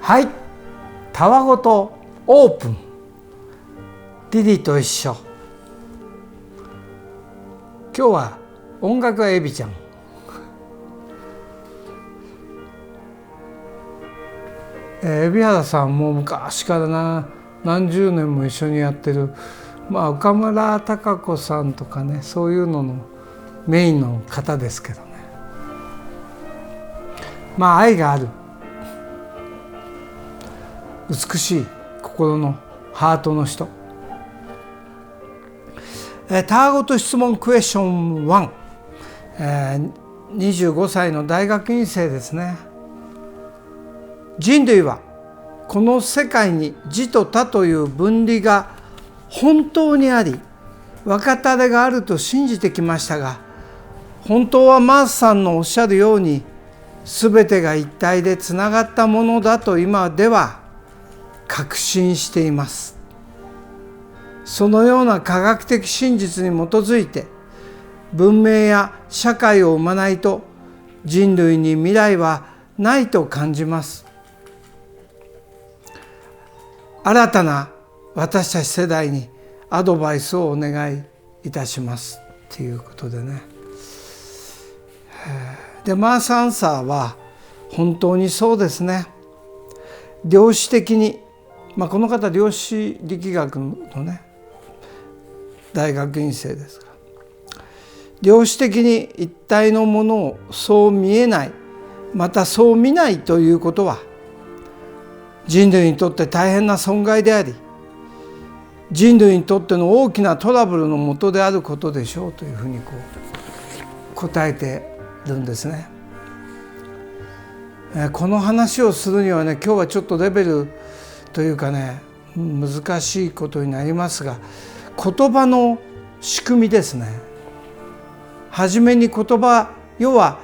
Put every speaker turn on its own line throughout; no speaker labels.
はい、たわごとオープン、リリーと一緒。今日は音楽はエビちゃん。海老原さんも昔から何十年も一緒にやってる、岡村孝子さんとかね、そういうののメインの方ですけどね。愛がある、美しい心のハートの人。たわごと質問クエスチョン1、25歳の大学院生ですね。人類はこの世界に自と他という分離が本当にあり、分かたれがあると信じてきましたが、本当はマースさんのおっしゃるように全てが一体でつながったものだと今では確信しています。そのような科学的真実に基づいて文明や社会を生まないと人類に未来はないと感じます。新たな私たち世代にアドバイスをお願いいたしますということでね。でマース・アンサーは本当にそうですね。量子的に、この方量子力学のね大学院生ですが、量子的に一体のものをそう見えない、またそう見ないということは人類にとって大変な損害であり、人類にとっての大きなトラブルのもとであることでしょうというふうに答えているんですね。この話をするにはね、今日はちょっとレベルというかね難しいことになりますが、言葉の仕組みですね。はじめに言葉、要は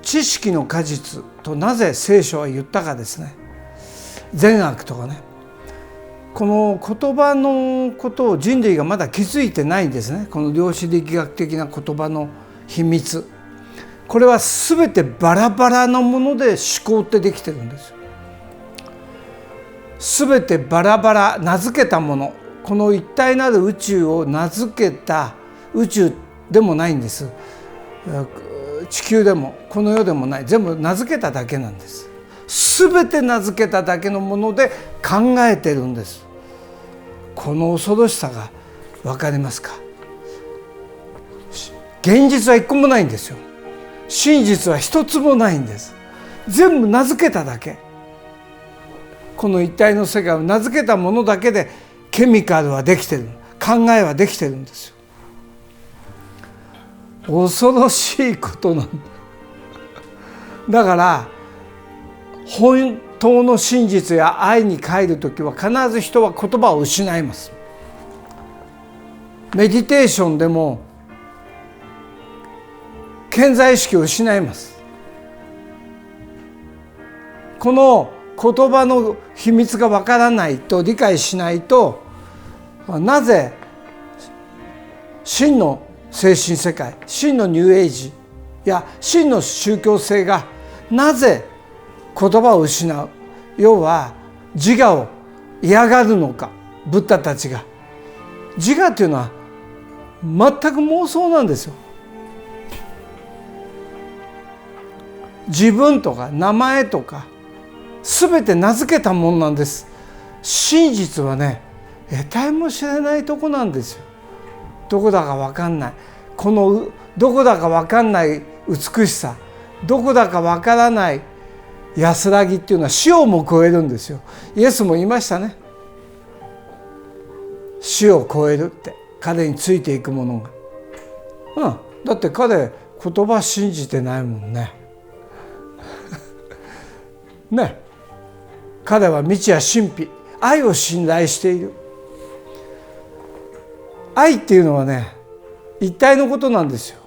知識の果実となぜ聖書は言ったかですね。善悪とかね、この言葉のことを人類がまだ気づいてないんですね。この量子力学的な言葉の秘密、これは全てバラバラなもので思考ってできてるんですよ。全てバラバラ、名付けたもの、この一体なる宇宙を名付けた宇宙でもないんです。地球でもこの世でもない、全部名付けただけなんです。全て名付けただけのもので考えてるんです。この恐ろしさが分かりますか？現実は一個もないんですよ。真実は一つもないんです。全部名付けただけ。この一体の世界を名付けたものだけでケミカルはできてる、考えはできてるんですよ。恐ろしいことなんだ。だから本当の真実や愛に帰るときは必ず人は言葉を失います。メディテーションでも顕在意識を失います。この言葉の秘密がわからないと、理解しないと、なぜ真の精神世界、真のニューエイジや真の宗教性がなぜ言葉を失う、要は自我を嫌がるのか。ブッダたちが自我というのは全く妄想なんですよ。自分とか名前とか全て名付けたものなんです。真実はね、得体も知れないとこなんですよ。どこだか分かんない、このどこだか分かんない美しさ、どこだか分からない安らぎっていうのは死をも超えるんですよ。イエスも言いましたね。死を超えるって、彼についていくものが。だって彼言葉信じてないもんね。ね、彼は道や神秘、愛を信頼している。愛っていうのはね、一体のことなんですよ。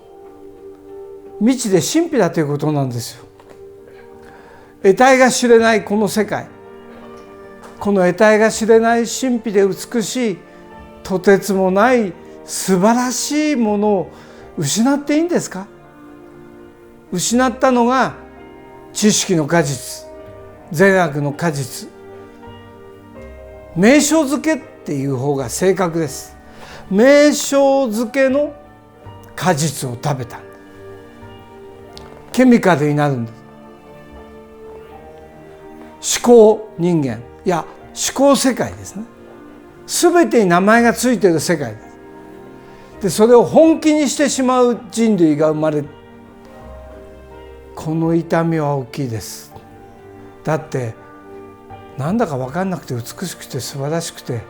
未知で神秘だということなんですよ。得体が知れないこの世界、この得体が知れない神秘で美しい、とてつもない素晴らしいものを失っていいんですか？失ったのが知識の果実、善悪の果実、名称づけっていう方が正確です。名称づけの果実を食べたんです。ケミカルになるんです。思考人間、いや思考世界ですね。すべてに名前がついている世界です。でそれを本気にしてしまう人類が生まれ、この痛みは大きいです。だってなんだか分かんなくて美しくて素晴らしくて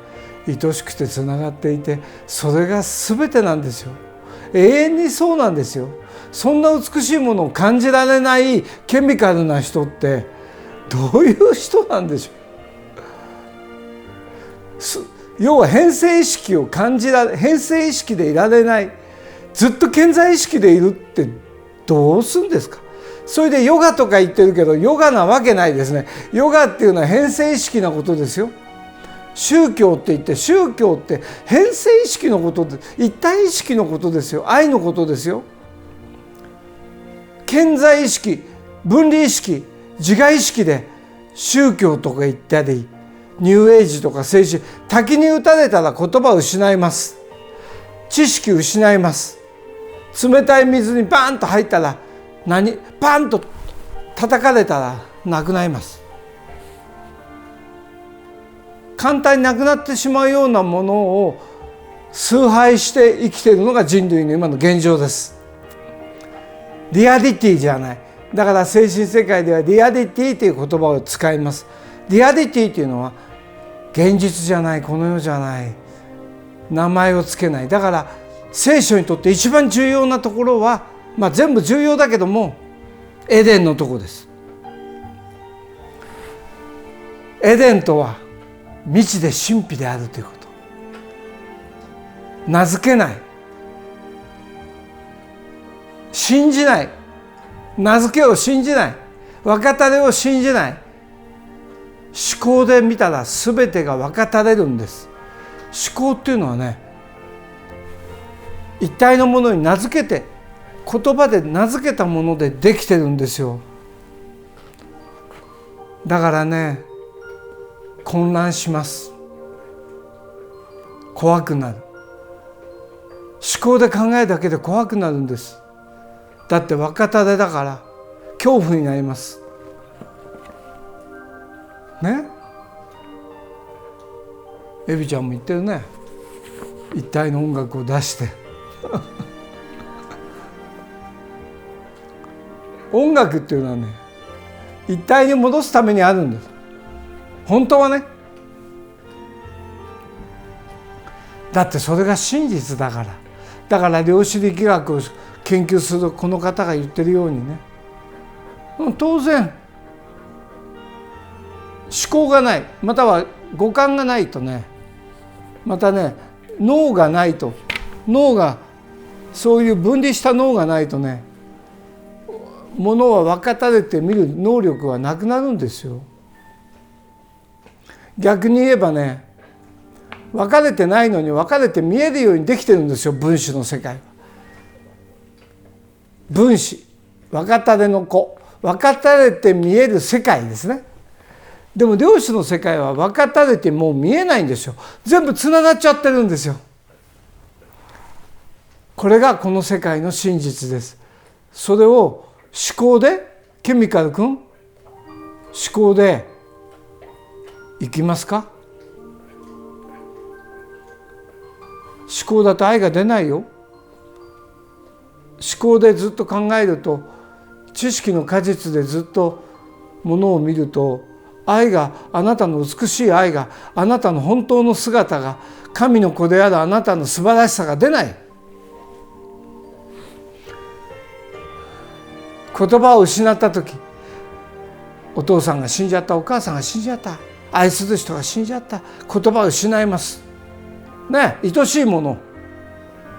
愛しくてつながっていて、それが全てなんですよ。永遠にそうなんですよ。そんな美しいものを感じられないケミカルな人ってどういう人なんでしょう。要は変性意識を感じられ、変性意識でいられない、ずっと健在意識でいるってどうするんですか。それでヨガとか言ってるけど、ヨガなわけないですね。ヨガっていうのは変性意識なことですよ。宗教って言って、宗教って変性意識のことで、一体意識のことですよ。愛のことですよ。顕在意識、分離意識、自我意識で宗教とか言ったり、ニューエイジとか聖書、滝に打たれたら言葉を失います。知識失います。冷たい水にバーンと入ったら、パンと叩かれたらなくなります。簡単になくなってしまうようなものを崇拝して生きているのが人類の今の現状です。リアリティじゃない。だから精神世界ではリアリティという言葉を使います。リアリティというのは現実じゃない、この世じゃない、名前をつけない。だから聖書にとって一番重要なところは、全部重要だけどもエデンのとこです。エデンとは未知で神秘であるということ。名付けない、信じない、名付けを信じない、分かたれを信じない。思考で見たら全てが分かたれるんです。思考っていうのはね、一体のものに名付けて、言葉で名付けたものでできてるんですよ。だからね、混乱します。怖くなる。思考で考えるだけで怖くなるんです。だって分かたれだから恐怖になりますね。エビちゃんも言ってるね。一体の音楽を出して音楽っていうのはね、一体に戻すためにあるんです。本当はね。だってそれが真実だから。だから量子力学を研究するこの方が言ってるようにね、当然思考がない、または五感がないとね、またね、脳がないと、脳がそういう分離した脳がないとね、ものは分かたれて見る能力はなくなるんですよ。逆に言えばね、分かれてないのに分かれて見えるようにできてるんですよ、分子の世界は。分子、分かたれの子、分かたれて見える世界ですね。でも量子の世界は分かたれてもう見えないんですよ。全部つながっちゃってるんですよ。これがこの世界の真実です。それを思考で、ケミカル君、思考でいきますか？思考だと愛が出ないよ。思考でずっと考えると、知識の果実でずっとものを見ると、愛が、あなたの美しい愛が、あなたの本当の姿が、神の子であるあなたの素晴らしさが出ない。言葉を失った時、お父さんが死んじゃった、お母さんが死んじゃった、愛する人が死んじゃった、言葉を失いますね。愛しいものを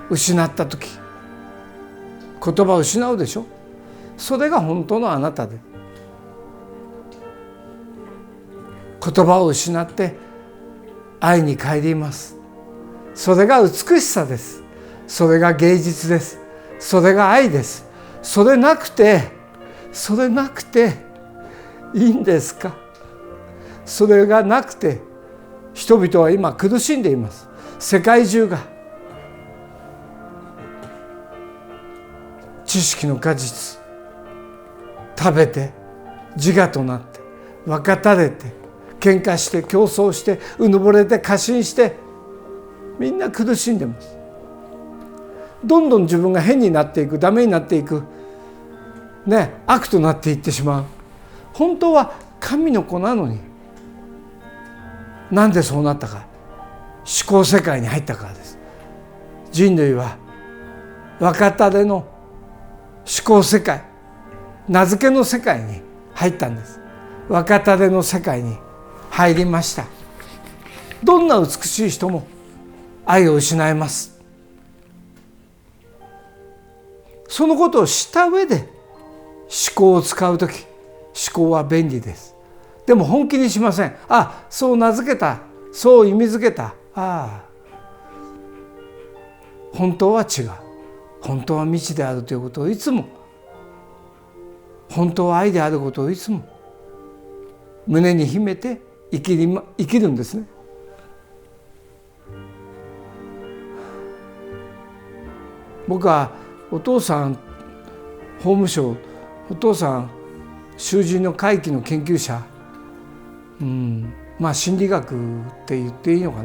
失った時、言葉を失うでしょ。それが本当のあなたで、言葉を失って愛に帰ります。それが美しさです。それが芸術です。それが愛です。それなくていいんですか？それがなくて人々は今苦しんでいます。世界中が知識の果実食べて自我となって分かたれて喧嘩して競争してうぬぼれて過信してみんな苦しんでます。どんどん自分が変になっていく、ダメになっていく、悪となっていってしまう。本当は神の子なのに、なんでそうなったか、思考世界に入ったからです。人類は分かたれの思考世界、名付けの世界に入ったんです。分かたれの世界に入りました。どんな美しい人も愛を失います。そのことを知った上で思考を使うとき、思考は便利です。でも本気にしません。そう名付けた、そう意味付けた。本当は違う。本当は未知であるということをいつも、本当は愛であることをいつも胸に秘めて生きるんですね。僕はお父さん法務省、お父さん囚人の回帰の研究者、心理学って言っていいのか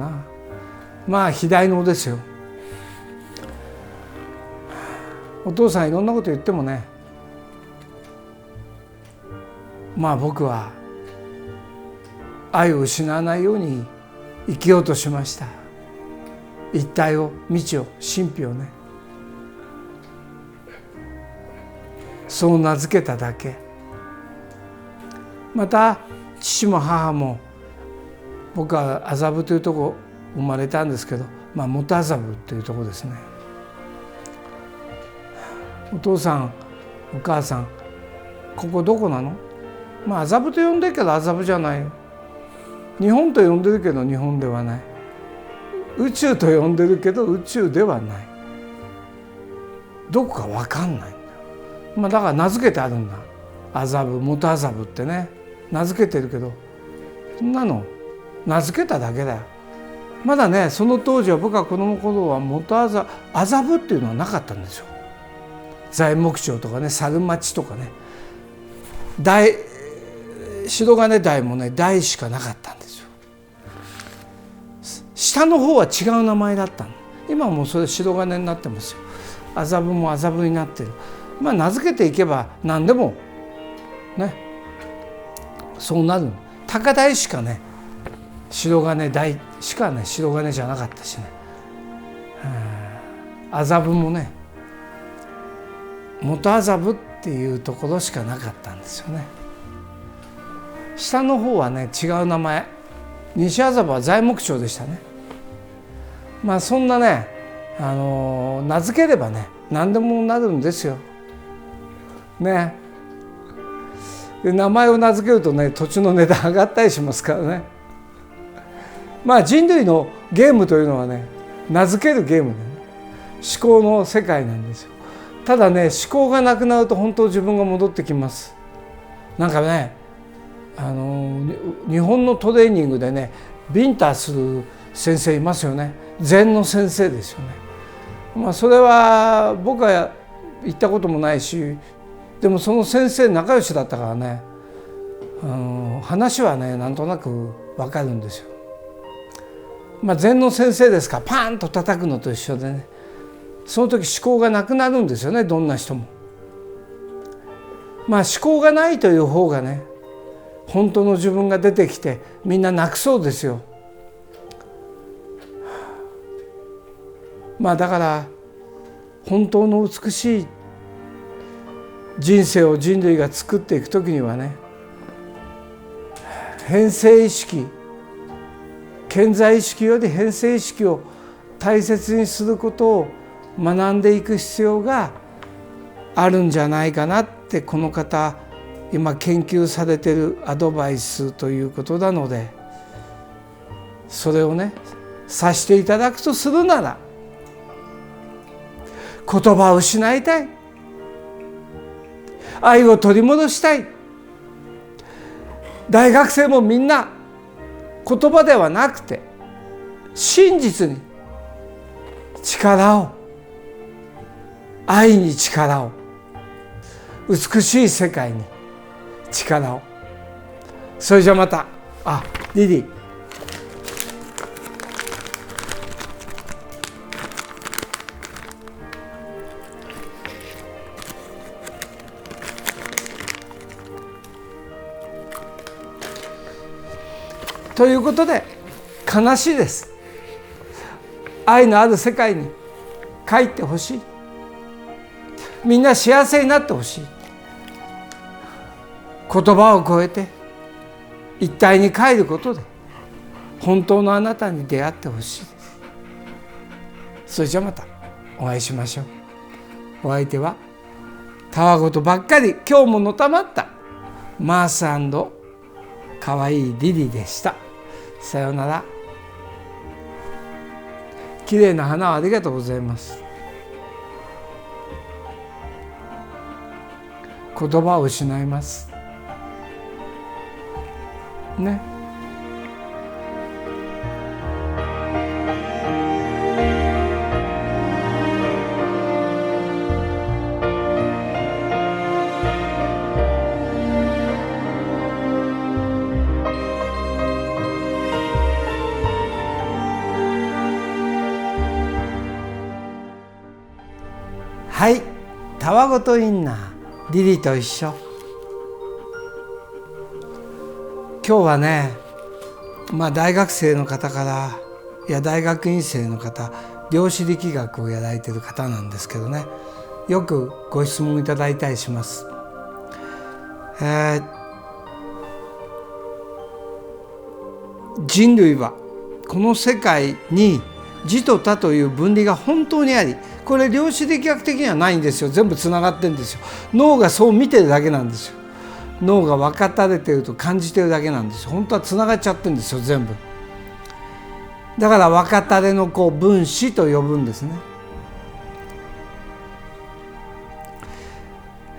な、非大能ですよ。お父さんいろんなこと言ってもね、僕は愛を失わないように生きようとしました。一体を、未知を、神秘をね、そう名付けただけ。また父も母も、僕は麻布というとこ生まれたんですけど、元麻布というとこですね。お父さんお母さん、ここどこなの？麻布と呼んでるけど麻布じゃない。日本と呼んでるけど日本ではない。宇宙と呼んでるけど宇宙ではない。どこか分かんないんだよ。だから名付けてあるんだ。麻布、元麻布ってね、名付けてるけど、そんなの名付けただけだよ。まだね、その当時は、僕は子供の頃は麻布っていうのはなかったんですよ。材木町とかね、猿町とかね、白金台もね、台しかなかったんですよ。下の方は違う名前だったの。今はもうそれ白金になってますよ。麻布も麻布になってる。名付けていけば何でもね、そうなる。高台しかね、白金台しかね、白金じゃなかったしね、麻布もね、元麻布っていうところしかなかったんですよね。下の方はね、違う名前、西麻布は材木町でしたね。そんなね、名付ければね、何でもなるんですよね。で、名前を名付けるとね、土地の値段上がったりしますからね。人類のゲームというのはね、名付けるゲームでね、思考の世界なんですよ。ただね、思考がなくなると本当自分が戻ってきます。なんかね、日本のトレーニングでね、ビンタする先生いますよね。禅の先生ですよね。それは僕は行ったこともないし、でもその先生仲良しだったからね、話はね、なんとなく分かるんですよ。禅の先生ですからパーンと叩くのと一緒でね、その時思考がなくなるんですよね、どんな人も。思考がないという方がね、本当の自分が出てきてみんな泣くそうですよ。だから本当の美しい人生を人類が作っていくときにはね、変性意識、顕在意識より変性意識を大切にすることを学んでいく必要があるんじゃないかなって、この方今研究されているアドバイスということなので、それをねさせていただくとするなら、言葉を失いたい、愛を取り戻したい、大学生もみんな言葉ではなくて真実に力を、愛に力を、美しい世界に力を。それじゃまた。リリー、ということで悲しいです。愛のある世界に帰ってほしい。みんな幸せになってほしい。言葉を超えて一体に帰ることで本当のあなたに出会ってほしいです。それじゃまたお会いしましょう。お相手はたわごとばっかり今日ものたまったマース&かわいいリリでした。さようなら。きれいな花をありがとうございます。言葉を失いますね。はい、たわごとインナーリリと一緒。今日はね、大学生の方から大学院生の方、量子力学をやられている方なんですけどね、よくご質問いただいたりします。人類はこの世界に自と他という分離が本当にあり、これ量子力学的にはないんですよ。全部つながってるんですよ。脳がそう見てるだけなんですよ。脳が分かたれてると感じてるだけなんですよ。本当はつながっちゃってるんですよ、全部。だから分かたれの分子と呼ぶんですね。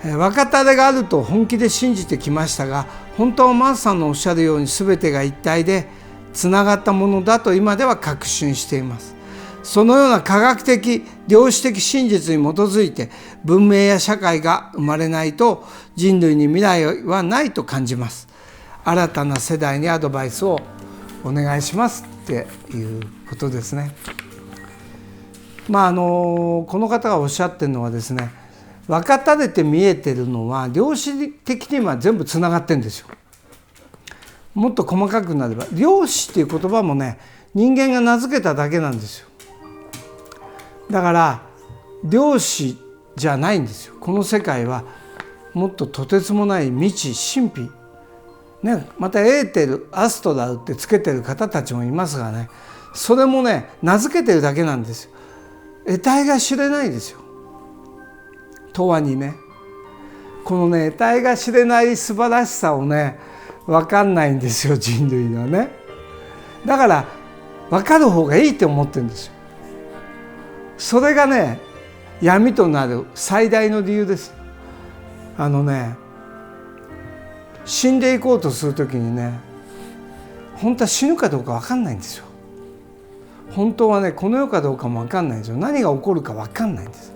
分かたれがあると本気で信じてきましたが、本当はマースさんのおっしゃるように全てが一体でつながったものだと今では確信しています。そのような科学的量子的真実に基づいて文明や社会が生まれないと人類に未来はないと感じます。新たな世代にアドバイスをお願いしますっていうことですね。この方がおっしゃってるのはですね、分かたれて見えてるのは量子的には全部つながってるんですよ。もっと細かくなれば、量子っていう言葉もね、人間が名付けただけなんですよ。だから量子じゃないんですよ。この世界はもっととてつもない未知神秘、ね、またエーテル、アストラルってつけてる方たちもいますがね、それもね、名付けてるだけなんですよ。得体が知れないですよ。とわにね、このね、得体が知れない素晴らしさをね、分かんないんですよ、人類はね。だから分かる方がいいって思ってるんですよ。それがね、闇となる最大の理由です。死んでいこうとするときにね、本当は死ぬかどうか分かんないんですよ。本当はね、この世かどうかも分かんないんですよ。何が起こるか分かんないんです。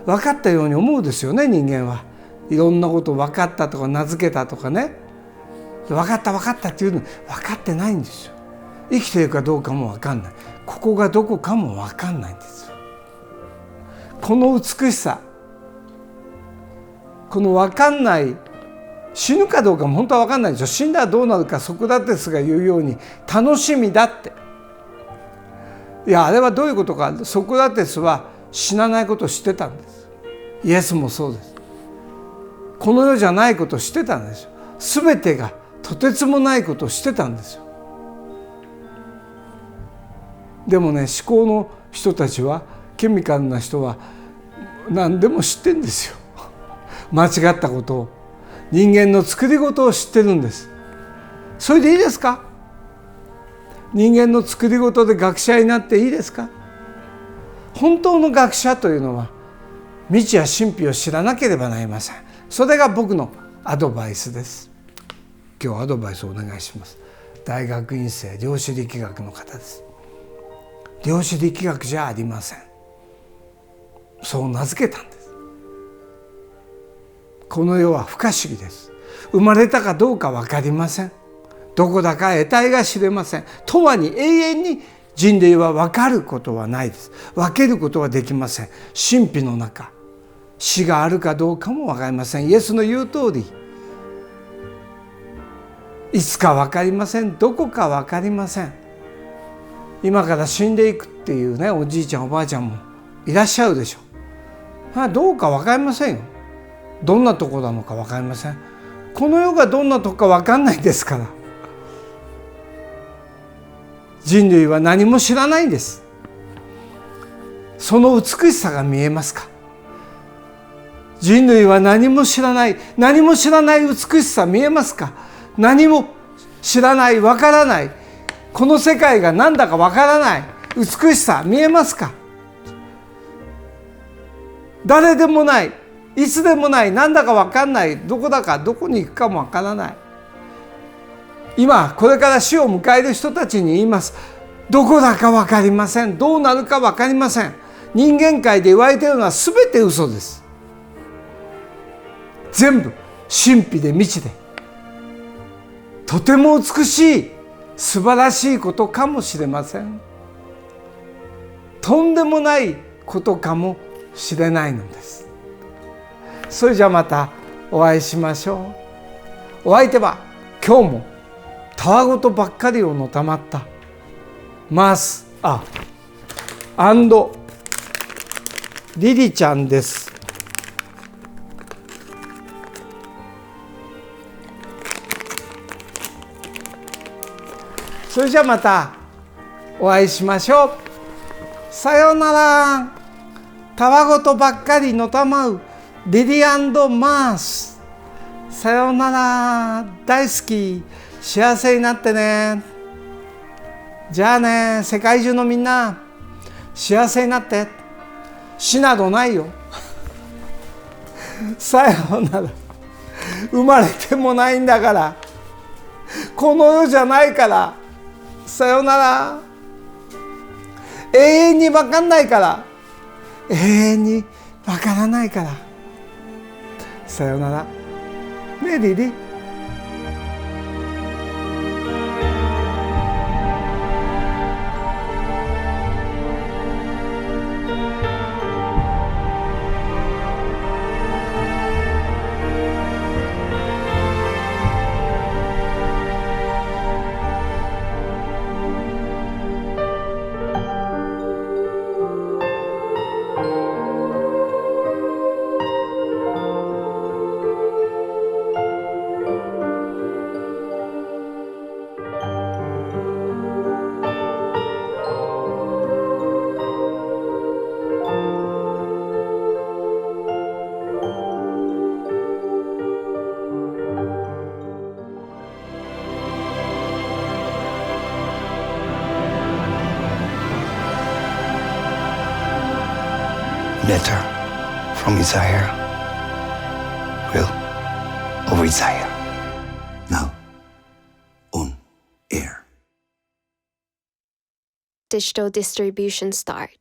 分かったように思うですよね、人間は。いろんなこと分かったとか名付けたとかね、分かった分かったっていうの分かってないんですよ。生きているかどうかも分かんない。ここがどこかも分かんないんですよ。この美しさ、この分かんない、死ぬかどうかも本当は分かんないでしょ。死んだらどうなるか、ソクラテスが言うように楽しみだって。いや、あれはどういうことか。ソクラテスは死なないことを知ってたんです。イエスもそうです。この世じゃないことを知ってたんですよ。すべてがとてつもないことを知ってたんですよ。でもね、思考の人たちは、ケミカルな人は何でも知ってるんですよ。間違ったことを、人間の作り事を知ってるんです。それでいいですか？人間の作り事で学者になっていいですか？本当の学者というのは未知や神秘を知らなければなりません。それが僕のアドバイスです。今日アドバイスをお願いします。大学院生、量子力学の方です。量子力学じゃありません。そう名付けたんです。この世は不可思議です。生まれたかどうか分かりません。どこだか得体が知れません。永遠に永遠に人類は分かることはないです。分けることはできません。神秘の中、死があるかどうかも分かりません。イエスの言う通り、いつか分かりません。どこか分かりません。今から死んでいくっていうね、おじいちゃんおばあちゃんもいらっしゃるでしょう。どうか分かりませんよ。どんなとこなのか分かりません。この世がどんなとこか分かんないですから。人類は何も知らないんです。その美しさが見えますか？人類は何も知らない、何も知らない美しさ見えますか？何も知らない、分からない、この世界が何だか分からない美しさ見えますか？誰でもない、いつでもない、何だか分かんない、どこだかどこに行くかも分からない。今これから死を迎える人たちに言います。どこだか分かりません。どうなるか分かりません。人間界で言われているのは全て嘘です。全部神秘で未知で、とても美しい素晴らしいことかもしれません。とんでもないことかもしれないのです。それじゃあまたお会いしましょう。お相手は今日もたわごとばっかりをのたまったリリちゃんです。それじゃあまたお会いしましょう。さようなら。たわごとばっかりのたまうリリ&マース。さようなら。大好き。幸せになってね。じゃあね、世界中のみんな幸せになって。死などないよ。さようなら。生まれてもないんだから、この世じゃないから。さようなら。永遠に分かんないから、永遠に分からないから。さようならね、リリ。
Letter from Isaiah. Will of Isaiah. Now on air.
Digital distribution start.